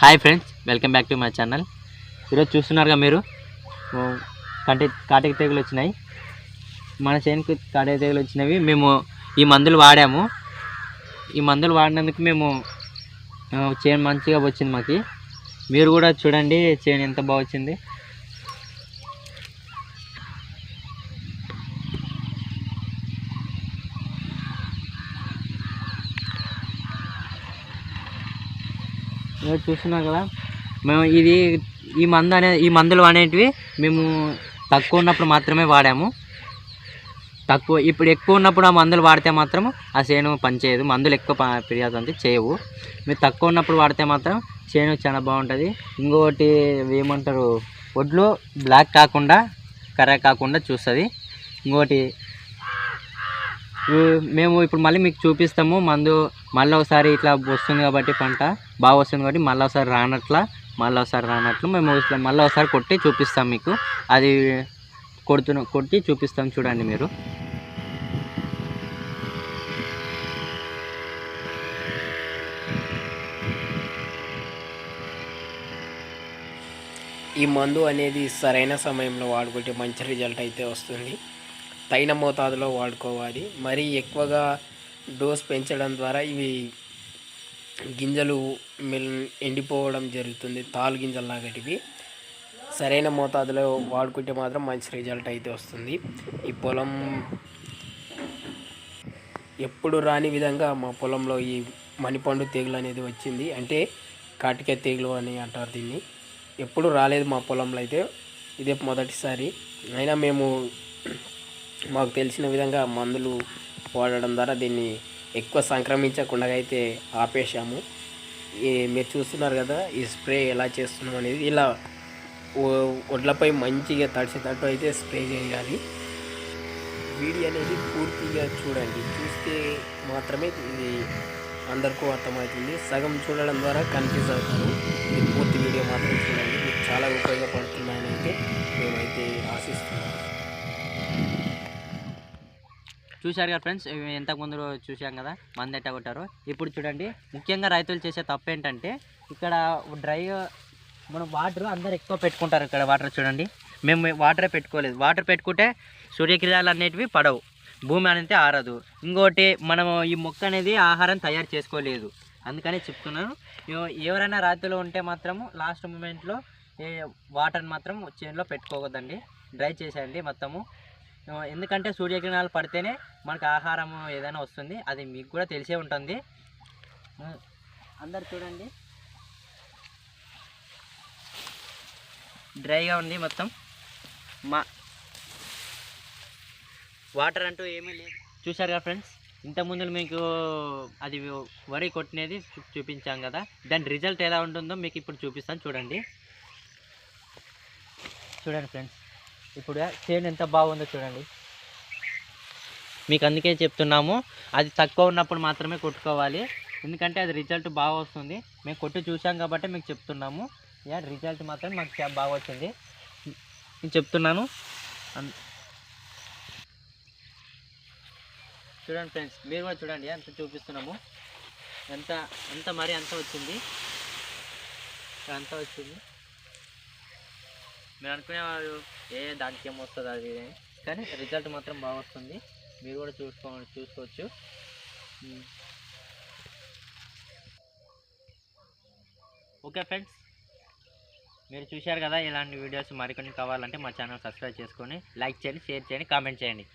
Hi friends, welcome back to my channel. ఈరోజు చూస్తున్నారుగా మీరు కాటిక తెగులు వచ్చినాయి. మన చేనుకు కాటిక తెగులు వచ్చినవి మేము ఈ మందులు వాడాము. ఈ మందులు వాడినందుకు మేము చేను మంచిగా వచ్చింది మాకు. మీరు కూడా చూడండి చేను ఎంత బాగా వచ్చింది. చూస్తున్నారు కదా, మేము ఈ మందులు అనేటివి మేము తక్కువ ఉన్నప్పుడు మాత్రమే వాడాము. ఇప్పుడు ఎక్కువ ఉన్నప్పుడు ఆ మందులు వాడితే మాత్రం ఆ చేను పనిచేయదు. మందులు ఎక్కువ ఫిర్యాదు అంతే చేయవు. మీరు తక్కువ ఉన్నప్పుడు వాడితే మాత్రం చేను చాలా బాగుంటుంది. ఇంకొకటి ఏమంటారు, ఒడ్లు బ్లాక్ కాకుండా కర్ర కాకుండా చూస్తుంది. ఇంకోటి మేము ఇప్పుడు మళ్ళీ మీకు చూపిస్తాము. మందు మళ్ళీ ఒకసారి ఇట్లా వస్తుంది కాబట్టి పంట బాగా వస్తుంది కాబట్టి మళ్ళీ ఒకసారి రానట్లు మేము మళ్ళీ ఒకసారి కొట్టి చూపిస్తాం మీకు. అది కొట్టి చూపిస్తాం, చూడండి మీరు. ఈ మందు అనేది సరైన సమయంలో వాడుకుంటే మంచి రిజల్ట్ అయితే వస్తుంది. తగిన మోతాదులో వాడుకోవాలి. మరీ ఎక్కువగా డోస్ పెంచడం ద్వారా ఇవి గింజలు ఎండిపోవడం జరుగుతుంది. తాలు గింజలు లాగటివి సరైన మోతాదులో వాడుకుంటే మాత్రం మంచి రిజల్ట్ అయితే వస్తుంది. ఈ పొలం ఎప్పుడు రాని విధంగా మా పొలంలో ఈ మణిపండు తెగులు అనేది వచ్చింది. అంటే కాటిక తెగులు అని అంటారు దీన్ని. ఎప్పుడు రాలేదు మా పొలంలో అయితే, ఇదే మొదటిసారి. అయినా మేము మాకు తెలిసిన విధంగా మందులు వాడడం ద్వారా దీన్ని ఎక్కువ సంక్రమించకుండా అయితే ఆపేసాము. మీరు చూస్తున్నారు కదా ఈ స్ప్రే ఎలా చేస్తున్నాం అనేది. ఇలా ఒడ్లపై మంచిగా తడిసేటట్టు అయితే స్ప్రే చేయాలి. వీడియో అనేది పూర్తిగా చూడండి. చూస్తే మాత్రమే ఇది అందరికీ అర్థమవుతుంది. సగం చూడడం ద్వారా కన్ఫ్యూజ్ అవుతారు. ఇది పూర్తి వీడియో మాత్రం చూడండి. మీకు చాలా ఉపయోగపడుతున్నాయని అయితే మేమైతే ఆశిస్తున్నాము. చూశారు కదా ఫ్రెండ్స్, ఇంతకుముందు చూసాం కదా మందు ఎట్టా కొట్టారు. ఇప్పుడు చూడండి, ముఖ్యంగా రైతులు చేసే తప్పు ఏంటంటే, ఇక్కడ మనం వాటర్ అందరు ఎక్కువ పెట్టుకుంటారు. ఇక్కడ వాటర్ చూడండి, మేము వాటరే పెట్టుకోలేదు. వాటర్ పెట్టుకుంటే సూర్యకిరణాలు అనేటివి పడవు, భూమి అనేది ఆరదు. ఇంకోటి, మనము ఈ మొక్క అనేది ఆహారం తయారు చేసుకోలేదు. అందుకని చెప్తున్నాను, ఎవరైనా రైతులు ఉంటే మాత్రము లాస్ట్ మూమెంట్లో వాటర్ మాత్రం చేనులో పెట్టుకోవద్దండి, డ్రై చేసేయండి మొత్తము. ఎందుకంటే సూర్యకిరణాలు పడితేనే మనకు ఆహారం ఏదైనా వస్తుంది. అది మీకు కూడా తెలిసే ఉంటుంది. అందరు చూడండి, డ్రైగా ఉంది మొత్తం. వాటర్ అంటూ ఏమీ లేదు. చూశారు కదా ఫ్రెండ్స్, ఇంతకుముందు మీకు అది వరి కొట్టినది చూపించాం కదా, దాని రిజల్ట్ ఎలా ఉంటుందో మీకు ఇప్పుడు చూపిస్తాను. చూడండి ఫ్రెండ్స్, ఇప్పుడు చేను ఎంత బాగుందో చూడండి. మీకు అందుకే చెప్తున్నాము, అది తక్కువ ఉన్నప్పుడు మాత్రమే కొట్టుకోవాలి. ఎందుకంటే అది రిజల్ట్ బాగా వస్తుంది. మేము కొట్టి చూసాం కాబట్టి మీకు చెప్తున్నాము. రిజల్ట్ మాత్రం మాకు బాగా వచ్చింది, నేను చెప్తున్నాను. చూడండి ఫ్రెండ్స్, మీరు కూడా చూడండి ఎంత చూపిస్తున్నాము. ఎంత మరి అంత వచ్చింది. మీరు అనుకునేవారు దానికి ఏమొస్తుంది అది, కానీ రిజల్ట్ మాత్రం బాగా వస్తుంది. మీరు కూడా చూసుకోవచ్చు. ఓకే ఫ్రెండ్స్, మీరు చూశారు కదా. ఇలాంటి వీడియోస్ మరికొన్ని కావాలంటే మా ఛానల్ సబ్స్క్రైబ్ చేసుకొని లైక్ చేయండి, షేర్ చేయండి, కామెంట్ చేయండి.